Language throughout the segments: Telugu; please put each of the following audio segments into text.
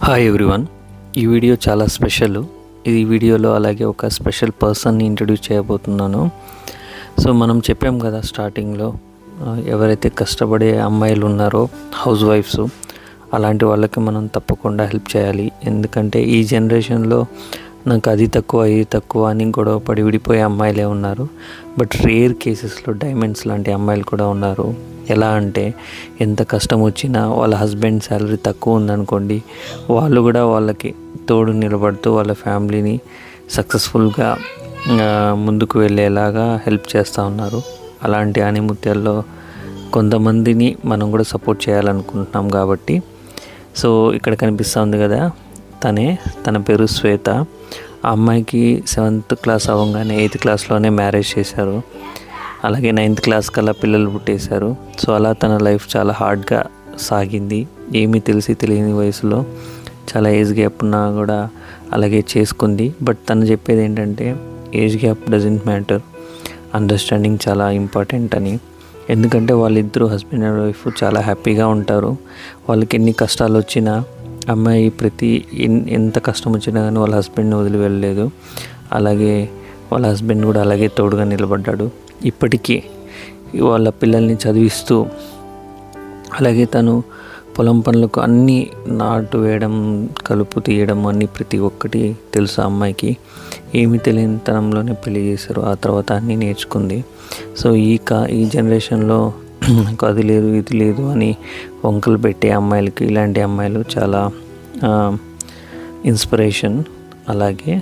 Hi everyone. ఈ వీడియో చాలా స్పెషల్. ఈ వీడియోలో అలాగే ఒక స్పెషల్ పర్సన్ని ఇంట్రడ్యూస్ చేయబోతున్నాను. సో మనం చెప్పాం కదా స్టార్టింగ్లో, ఎవరైతే కష్టపడే అమ్మాయిలు ఉన్నారో హౌస్ వైఫ్స్, అలాంటి వాళ్ళకి మనం తప్పకుండా హెల్ప్ చేయాలి. ఎందుకంటే ఈ జనరేషన్లో నాకు అది తక్కువ ఇది తక్కువ అని గొడవ పడి విడిపోయే అమ్మాయిలే ఉన్నారు. బట్ రేర్ కేసెస్లో డైమండ్స్ లాంటి అమ్మాయిలు కూడా ఉన్నారు. ఎలా అంటే ఎంత కష్టం వచ్చినా వాళ్ళ హస్బెండ్ శాలరీ తక్కువ ఉందనుకోండి, వాళ్ళు కూడా వాళ్ళకి తోడు నిలబడుతూ వాళ్ళ ఫ్యామిలీని సక్సెస్ఫుల్గా ముందుకు వెళ్ళేలాగా హెల్ప్ చేస్తూ ఉన్నారు. అలాంటి ఆణిముత్యాల్లో కొంతమందిని మనం కూడా సపోర్ట్ చేయాలనుకుంటున్నాం కాబట్టి, సో ఇక్కడ కనిపిస్తూ ఉంది కదా, తన పేరు శ్వేత. ఆ అమ్మాయికి 7th క్లాస్ అవ్వగానే 8th క్లాస్లోనే మ్యారేజ్ చేశారు. అలాగే 9th క్లాస్ కల్లా పిల్లలు పుట్టేశారు. సో అలా తన లైఫ్ చాలా హార్డ్గా సాగింది. ఏమీ తెలియని వయసులో చాలా ఏజ్ గ్యాప్ ఉన్నా కూడా అలాగే చేసుకుంది. బట్ తను చెప్పేది ఏంటంటే age gap doesn't matter, understanding చాలా ఇంపార్టెంట్ అని. ఎందుకంటే వాళ్ళిద్దరూ హస్బెండ్ అండ్ వైఫ్ చాలా హ్యాపీగా ఉంటారు. వాళ్ళకి ఎన్ని కష్టాలు వచ్చినా అమ్మాయి ఎంత కష్టం వచ్చినా కానీ వాళ్ళ హస్బెండ్ని వదిలి వెళ్ళలేదు. అలాగే వాళ్ళ హస్బెండ్ కూడా అలాగే తోడుగా నిలబడ్డాడు. ఇప్పటికీ వాళ్ళ పిల్లల్ని చదివిస్తూ, అలాగే తను పొలం పనులకు అన్నీ నాటు వేయడం, కలుపు తీయడం అన్నీ ప్రతి ఒక్కటి తెలుసు అమ్మాయికి. ఏమీ తెలియని తనంలోనే పెళ్లి చేశారు. ఆ తర్వాత అన్నీ నేర్చుకుంది. సో ఈ జనరేషన్లో నాకు అది లేదు ఇది లేదు అని వంకలు పెట్టే అమ్మాయిలకి ఇలాంటి అమ్మాయిలు చాలా ఇన్స్పిరేషన్, అలాగే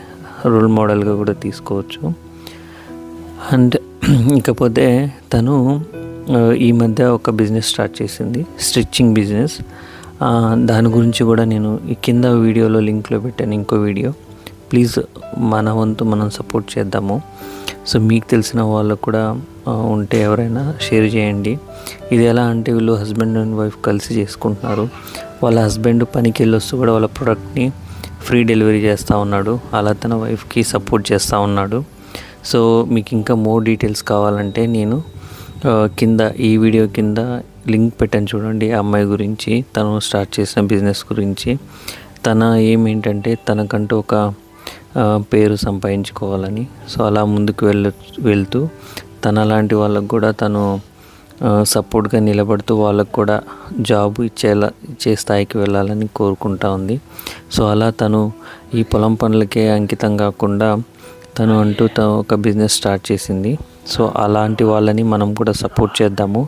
రోల్ మోడల్గా కూడా తీసుకోవచ్చు. అండ్ ఇకపోతే తను ఈ మధ్య ఒక బిజినెస్ స్టార్ట్ చేసింది, స్టిచ్చింగ్ బిజినెస్. దాని గురించి కూడా నేను ఈ కింద వీడియోలో లింక్లో పెట్టాను ఇంకో వీడియో. ప్లీజ్ మన వంతు మనం సపోర్ట్ చేద్దాము. సో మీకు తెలిసిన వాళ్ళకు కూడా ఉంటే ఎవరైనా షేర్ చేయండి. ఇది ఎలా అంటే వీళ్ళు హస్బెండ్ అండ్ వైఫ్ కలిసి చేసుకుంటున్నారు. వాళ్ళ హస్బెండ్ పనికి వెళ్ళొస్తూ కూడా వాళ్ళ ప్రోడక్ట్ని ఫ్రీ డెలివరీ చేస్తూ ఉన్నాడు. అలా తన వైఫ్కి సపోర్ట్ చేస్తూ ఉన్నాడు. సో మీకు ఇంకా మోర్ డీటెయిల్స్ కావాలంటే నేను కింద ఈ వీడియో కింద లింక్ పెట్టాను చూడండి. ఆ అమ్మాయి గురించి, తను స్టార్ట్ చేసిన బిజినెస్ గురించి. తన ఏంటంటే తనకంటూ ఒక పేరు సంపాదించుకోవాలని. సో అలా ముందుకు వెళ్తూ తనలాంటి వాళ్ళకు కూడా తను సపోర్ట్గా నిలబడుతూ వాళ్ళకు కూడా జాబ్ ఇచ్చే స్థాయికి వెళ్ళాలని కోరుకుంటా ఉంది. సో అలా తను ఈ పొలం పనులకే అంకితం కాకుండా తను ఒక బిజినెస్ స్టార్ట్ చేసింది. సో అలాంటి వాళ్ళని మనం కూడా సపోర్ట్ చేద్దాము.